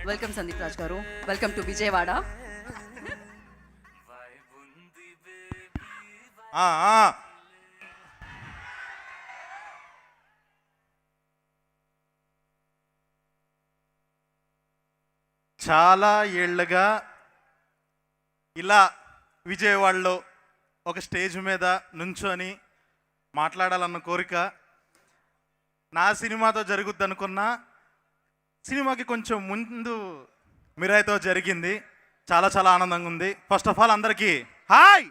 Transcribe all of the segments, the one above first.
Welcome Sandeep Raj గారు, welcome to Vijayawada. చాలా ఏళ్ళగా ఇలా విజయవాడలో ఒక స్టేజ్ మీద నుంచొని మాట్లాడాలన్న కోరిక నా సినిమాతో జరుగుద్ది అనుకున్నా. సినిమాకి కొంచెం ముందు మిరాయితో జరిగింది. చాలా చాలా ఆనందంగా ఉంది. ఫస్ట్ ఆఫ్ ఆల్ అందరికీ hi.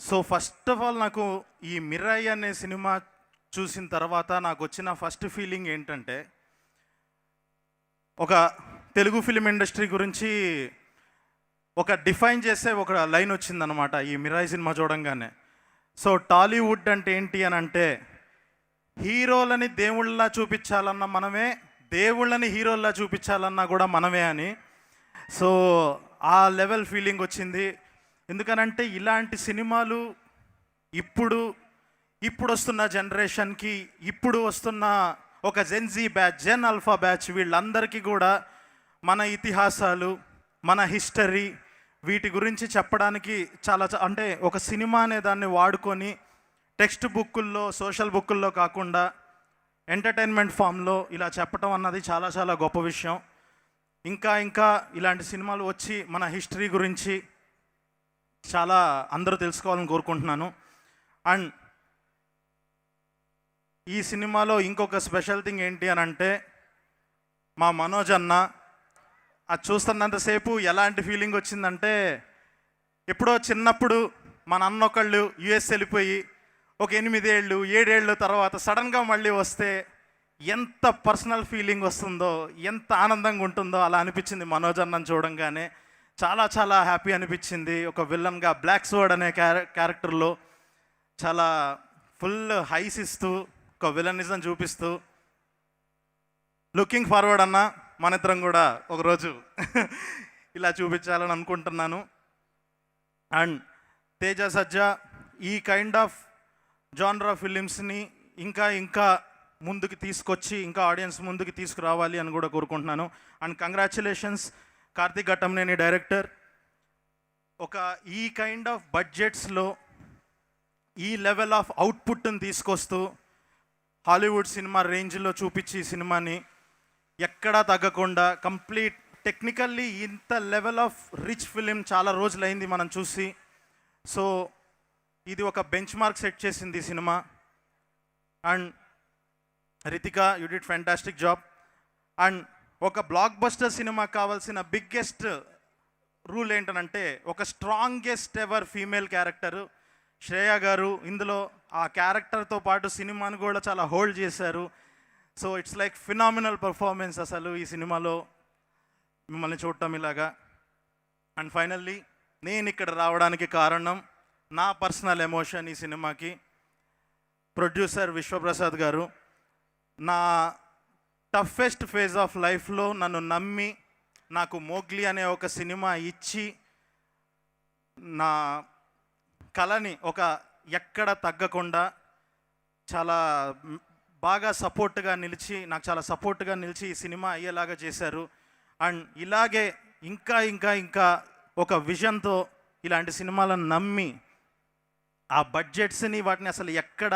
So first of all నాకు ఈ మిరాయి అనే సినిమా చూసిన తర్వాత నాకు వచ్చిన ఫస్ట్ ఫీలింగ్ ఏంటంటే, ఒక తెలుగు ఫిలిం ఇండస్ట్రీ గురించి ఒక డిఫైన్ చేసే ఒక లైన్ వచ్చిందనమాట ఈ మిరాయి సినిమా చూడంగానే. సో టాలీవుడ్ అంటే ఏంటి అని అంటే, హీరోలని దేవుళ్ళలా చూపించాలన్నా మనమే, దేవుళ్ళని హీరోల్లా చూపించాలన్నా కూడా మనమే అని. సో ఆ లెవెల్ ఫీలింగ్ వచ్చింది. ఎందుకనంటే ఇలాంటి సినిమాలు ఇప్పుడు వస్తున్న జనరేషన్కి, ఇప్పుడు వస్తున్న ఒక జెన్జీ బ్యాచ్, జెన్ ఆల్ఫా బ్యాచ్, వీళ్ళందరికీ కూడా మన ఇతిహాసాలు, మన హిస్టరీ, వీటి గురించి చెప్పడానికి చాలా అంటే ఒక సినిమా అనే దాన్ని వాడుకొని టెక్స్ట్ బుక్కుల్లో, సోషల్ బుక్కుల్లో కాకుండా ఎంటర్టైన్మెంట్ ఫామ్లో ఇలా చెప్పడం అన్నది చాలా చాలా గొప్ప విషయం. ఇంకా ఇలాంటి సినిమాలు వచ్చి మన హిస్టరీ గురించి చాలా అందరూ తెలుసుకోవాలని కోరుకుంటున్నాను. అండ్ ఈ సినిమాలో ఇంకొక స్పెషల్ థింగ్ ఏంటి అని అంటే, మా మనోజ్ అన్న అది చూస్తున్నంతసేపు ఎలాంటి ఫీలింగ్ వచ్చిందంటే, ఎప్పుడో చిన్నప్పుడు మన అన్న ఒకళ్ళు యుఎస్ వెళ్ళిపోయి ఒక 8 ఏళ్ళు 7 ఏళ్ళు తర్వాత సడన్గా మళ్ళీ వస్తే ఎంత పర్సనల్ ఫీలింగ్ వస్తుందో, ఎంత ఆనందంగా ఉంటుందో అలా అనిపించింది మనోజ్ అన్నని చూడంగానే. చాలా చాలా హ్యాపీ అనిపించింది. ఒక విలన్గా బ్లాక్ స్వర్డ్ అనే క్యారెక్టర్లో చాలా ఫుల్ హైస్ ఇస్తూ, ఒక విలనిజం చూపిస్తూ, లుకింగ్ ఫార్వర్డ్ అన్న మన ఇద్దరం కూడా ఒకరోజు ఇలా చూపించాలని అనుకుంటున్నాను. అండ్ తేజ సజ్జా ఈ కైండ్ ఆఫ్ జానరా ఫిలిమ్స్ని ఇంకా ముందుకు తీసుకొచ్చి ఇంకా ఆడియన్స్ ముందుకు తీసుకురావాలి అని కూడా కోరుకుంటున్నాను. And congratulations Karthik Ghattamaneni director. ఒక ఈ కైండ్ ఆఫ్ బడ్జెట్స్లో ఈ లెవెల్ ఆఫ్ అవుట్పుట్ని తీసుకొస్తూ హాలీవుడ్ సినిమా రేంజ్లో చూపించి సినిమాని ఎక్కడా తగ్గకుండా కంప్లీట్ టెక్నికల్లీ ఇంత లెవెల్ ఆఫ్ రిచ్ ఫిలిం చాలా రోజులైంది మనం చూసి. సో ఇది ఒక బెంచ్ మార్క్ సెట్ చేసింది ఈ cinema. And Ritika, you did fantastic job. And ఒక బ్లాక్ బస్టర్ సినిమా కావాల్సిన బిగ్గెస్ట్ రూల్ ఏంటనంటే, ఒక strongest ever female character Shreya గారు ఇందులో ఆ క్యారెక్టర్తో పాటు సినిమాని కూడా చాలా హోల్డ్ చేశారు. So it's like phenomenal performance అసలు ఈ సినిమాలో మిమ్మల్ని చూడటం ఇలాగా. అండ్ ఫైనల్లీ నేను ఇక్కడ రావడానికి కారణం నా పర్సనల్ ఎమోషన్ ఈ సినిమాకి. ప్రొడ్యూసర్ విశ్వప్రసాద్ గారు నా టఫెస్ట్ ఫేజ్ ఆఫ్ లైఫ్లో నన్ను నమ్మి నాకు మోగ్లీ అనే ఒక సినిమా ఇచ్చి నా కళని ఒక ఎక్కడ తగ్గకుండా చాలా బాగా సపోర్ట్గా నిలిచి, నాకు చాలా సపోర్ట్గా నిలిచి ఈ సినిమా అయ్యేలాగా చేశారు. అండ్ ఇలాగే ఇంకా ఒక విజన్తో ఇలాంటి సినిమాలను నమ్మి ఆ బడ్జెట్స్ని వాటిని అసలు ఎక్కడ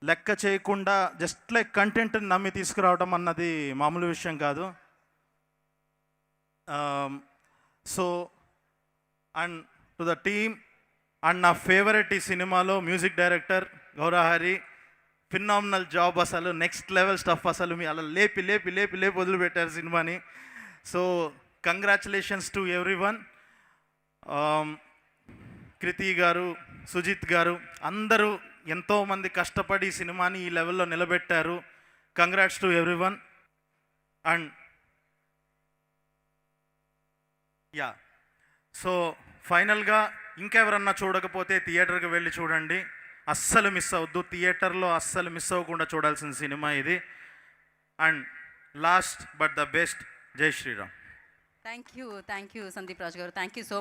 లెక్క చేయకుండా జస్ట్ లైక్ కంటెంట్ని నమ్మి తీసుకురావడం అన్నది మామూలు విషయం కాదు. So and to the team and నా ఫేవరెట్ ఈ సినిమాలో music director Gowrahari, phenomenal job, అసలు నెక్స్ట్ లెవెల్ స్టఫ్, అసలు మీ అలా లేపి వదిలిపెట్టారు సినిమాని. So congratulations to everyone. Kriti garu, Sujith గారు, అందరూ ఎంతోమంది కష్టపడి ఈ సినిమాని ఈ లెవెల్లో నిలబెట్టారు. Congrats to everyone. And so ఫైనల్గా ఇంకెవరన్నా చూడకపోతే థియేటర్కి వెళ్ళి చూడండి, అస్సలు మిస్ అవ్వద్దు. థియేటర్లో అస్సలు మిస్ అవ్వకుండా చూడాల్సిన సినిమా ఇది. And last but the best, జై శ్రీరామ్. థ్యాంక్ యూ సందీప్ రాజ్ గారు, థ్యాంక్ యూ సో